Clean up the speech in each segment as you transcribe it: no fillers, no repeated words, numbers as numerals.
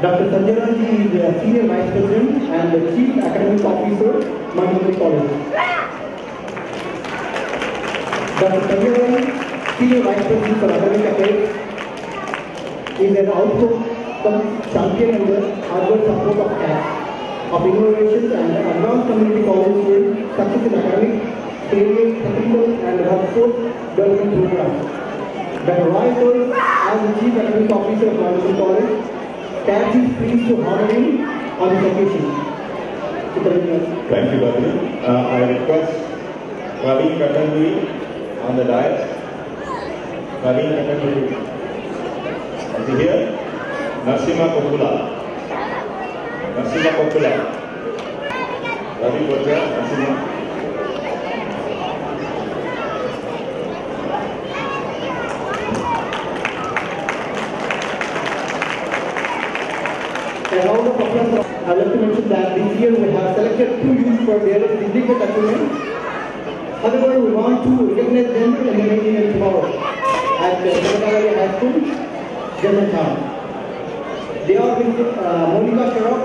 Dr. Sanjana ji is the Senior Vice President and the Chief Academic Officer, Manipuri College. Dr. Sanjana, Senior Vice President for Academic Affairs, is an outspoken champion in the hard support of CAS, of innovations and advanced community college students, success in academic, career, technical and workforce development programs. Dr. Roy serves as the Chief Academic Officer of Manipuri College. CAS is pleased to honor him on this occasion. Thank you, Bhavani. I request Ravi Katanduri on the dais. Ravi Katanduri. Is he here? Nasima Kokula. Nasima Kokula. Ravi Kodra, Nasima. A round of applause. I'd like to mention that this year we have selected 2 youths for their distinguished achievement. However, we want to recognize them in the making of tomorrow at Capitol Area High School, Germantown. They are with Monica Sharaf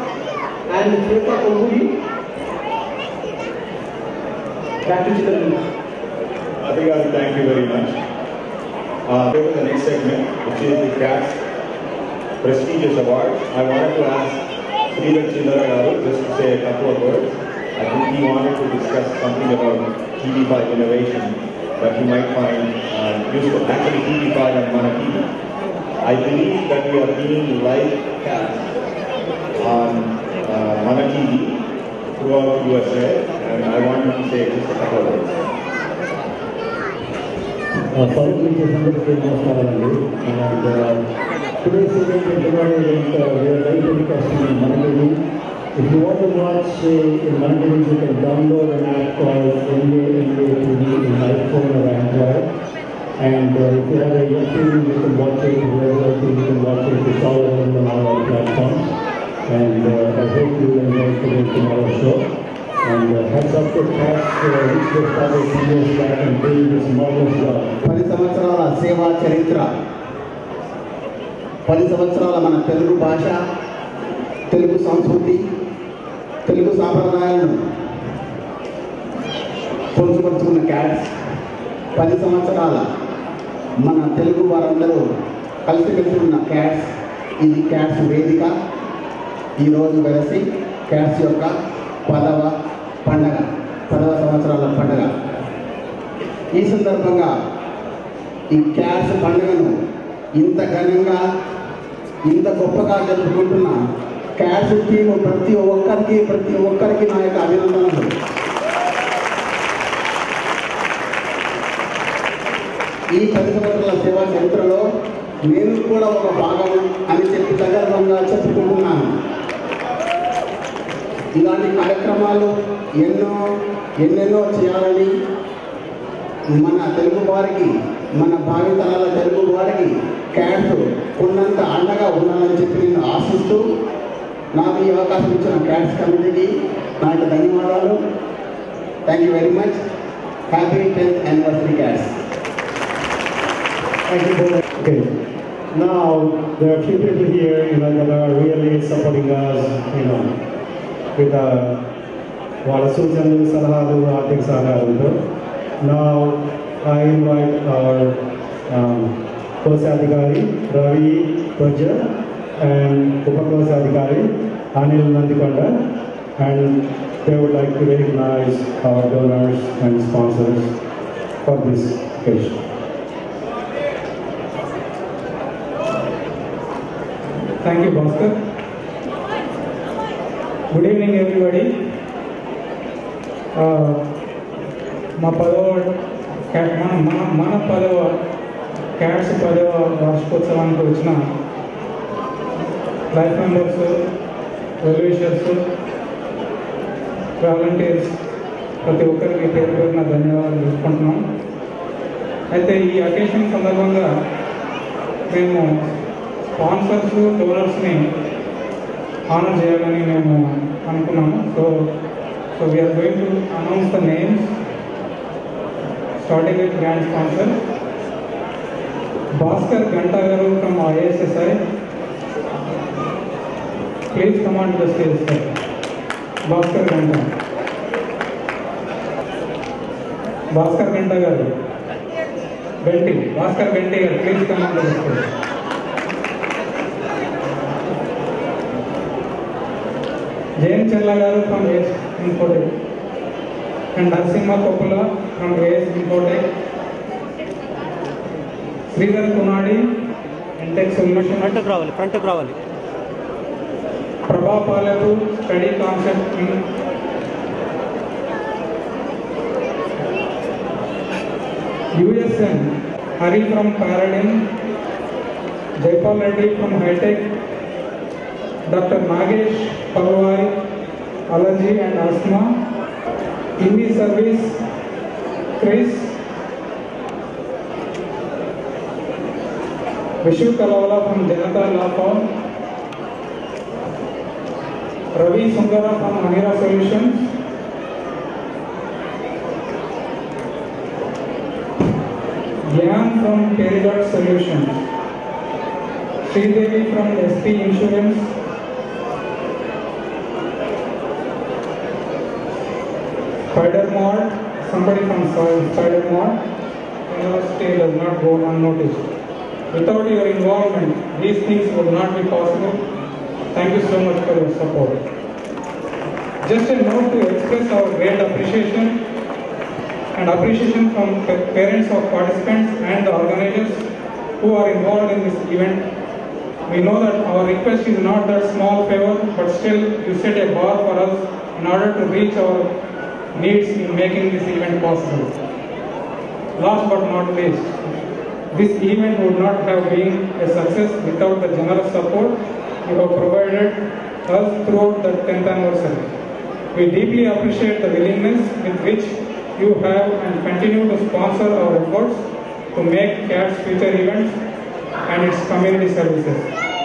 and Shweta Kokuli. Back to Chitran. Adhikari, thank you very much. Go to the next segment, which is the CAS prestigious award. I wanted to ask Richa Gangopadhyay just to say a couple of words. I think he wanted to discuss something about TV5 innovation that he might find useful. Actually, TV5 and Mana TV. I believe that we are being live cast on Mana TV throughout USA, and I wanted to say just a couple of words. Today's event is we are live telecasting in Manipuri. If you want to watch in Manipuri, you can download an app called NA TV in iPhone or Android. And if you have a YouTube, you can watch it. Wherever you can watch it. It's all available on all our platforms. And I hope you will enjoy tomorrow's show. And heads up to CAS, which they started 2 years back and doing this marvelous job. 10 సంవత్సరాల సేవా చరిత్ర, 10 సంవత్సరాల మన తెలుగు భాష, తెలుగు సంస్కృతి, తెలుగు సాంప్రదాయాలను పొందుపరుచుకున్న CAS, 10 సంవత్సరాల మన తెలుగు వారందరూ కలిసి ఉన్న CAS, ఇది CAS వేదిక ఈరోజు వెలసి CAS యొక్క 10వ పండగ, 10వ సంవత్సరాల పండగ. ఈ సందర్భంగా ఈ CAS పండుగను ఇంత ఘనంగా ఇంత గొప్పగా జరుపుకుంటున్న CAS టీము ప్రతి ఒక్కరికి నా యొక్క అభినందనలు. ఈ 10 సంవత్సరాల సేవా చరిత్రలో నేను కూడా ఒక భాగం అని చెప్పి సగర్వంగా చెప్పుకుంటున్నాను. ఇలాంటి కార్యక్రమాలు ఎన్నెన్నో చేయాలని మన తెలుగు వారికి, మన భావితరాల తెలుగు వారికి CAS ఉన్నంత అండగా ఉండాలని చెప్పి నేను ఆశిస్తూ నాకు ఈ అవకాశం ఇచ్చిన CAS కమిటీకి నా యొక్క ధన్యవాదాలు. Thank you very much. Happy 10th anniversary CAS. Thank you very much. Okay. Now there are a few people here, that are really supporting us, with వాళ్ళ సూచనలు, సలహాలు, ఆర్థిక సహకారంతో. Now I invite our కోశాధికారి Ravi Kodja and ఉపకోశాధికారి Anil Nandikonda, and they would like to recognize our donors and sponsors for this occasion. Thank you, Bhaskar. Good evening, everybody. మన 10వ CAS 10వ వార్షికోత్సవానికి వచ్చిన లైఫ్ మెంబర్స్, వెల్విషర్స్, వాలంటీర్స్ ప్రతి ఒక్కరికి పేరు పేరున ధన్యవాదాలు తెలుసుకుంటున్నాం. అయితే ఈ అకేషన్ సందర్భంగా మేము స్పాన్సర్స్, డోనర్స్ని ఆనర్ చేయాలని మేము అనుకున్నాము. So we're going to announce the names starting with grand sponsor Bhaskar Ganta garu from ISSI, please come on to the stage, sir. Bhaskar Ganta. Bhaskar Ganta garu. Benti. Bhaskar Benti garu, please come on to the stage. Jain Challa garu from AS Infotech. And Simha from AS Infotech. Sridhar Kunadi, Intech Solution. Front of Ravali. Prabha Palatu, Study Concept in USN, Hari from Paradigm, Jaipal Reddy from Hightech, Dr. Nagesh Palwai, Allergy and Asthma, Indie Service, Chris, Vishu Kalawala from Janata Law Firm, Ravi Sundara from Mahira Solutions, Gyan from Peridot Solutions, Sridevi from SP Insurance, Spider-Mod, somebody from Spider-Mod. University does not go unnoticed. Without your involvement, these things would not be possible. Thank you so much for your support. Just a note to express our great appreciation from parents of participants and the organizers who are involved in this event. We know that our request is not that small favor, but still you set a bar for us in order to reach our needs in making this event possible. Last but not least, this event would not have been a success without the generous support you have provided us throughout the 10th anniversary. We deeply appreciate the willingness with which you have and continue to sponsor our efforts to make CAT's future events and its community services.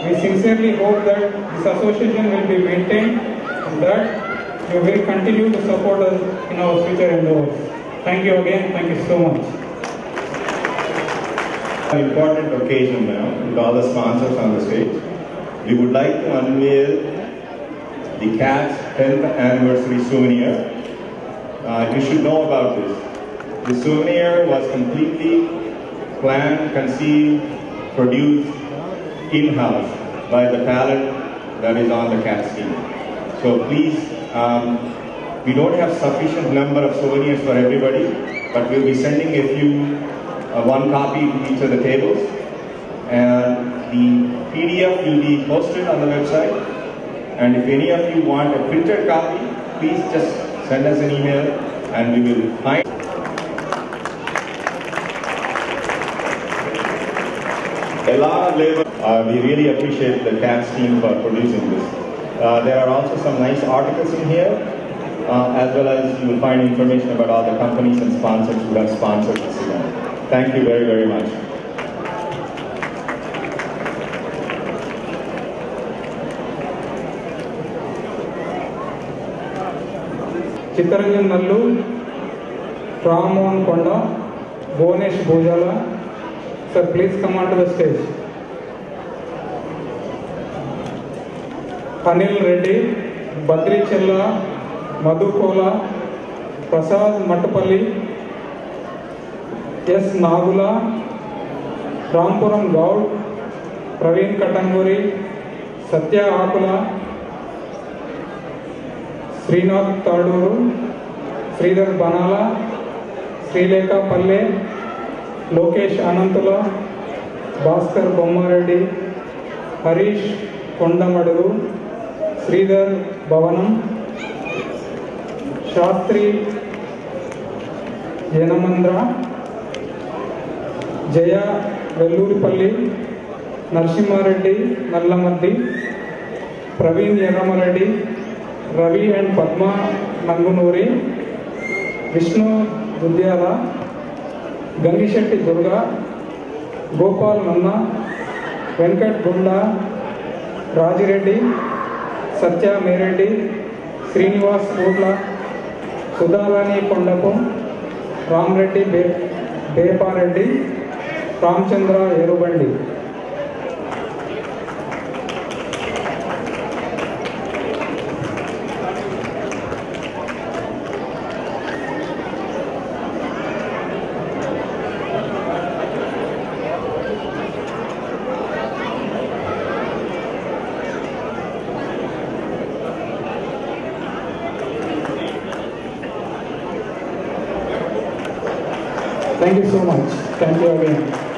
We sincerely hope that this association will be maintained and that you will continue to support us in our future endeavors. Thank you again. Thank you so much. An important occasion now with all the sponsors on the stage. We would like to unveil the CAT's 10th anniversary souvenir. You should know about this. The souvenir was completely planned, conceived, produced in-house by the talent that is on the CAT team. So please, we don't have sufficient number of souvenirs for everybody, but we'll be sending a few, one copy to each of the tables. And the PDF will be posted on the website. And if any of you want a printed copy, please just send us an email and we will find. A lot of labor. We really appreciate the CATS team for producing this. There are also some nice articles in here, as well as you will find information about all the companies and sponsors who have sponsored this event. Thank you very, very much. Chittaranjan Nallu, Ramon Konda, Bhuvanesh Bhojala. Sir, please come onto the stage. Anil Reddy, Badri Chella, Madhu Kola, Prasad Mattapalli, S. Nagula, Rampuram Gaud, Praveen Katanguri, Satya Akula, Srinath Taduru, Sridhar Banala, Srileka Palle, Lokesh Anantula, Bhaskar Bommareddy, Harish Kondamadu, Sridhar Bhavanam, Shastri Yanamandra, Jaya Velluripalli, Narsimhareddy Nallamaddi, Praveen Yaramareddy, Ravi and Padma Nangunuri, Vishnu Dudyala, Gangishetti Durga, Gopal Nanna, Venkat Gunda, Rajireddy, Satya Mereddy, Srinivas Kodla, Sudhalani Kondapum, Ramreddy Bepareddy, Ramchandra Yerubandi. Thank you so much. Thank you again.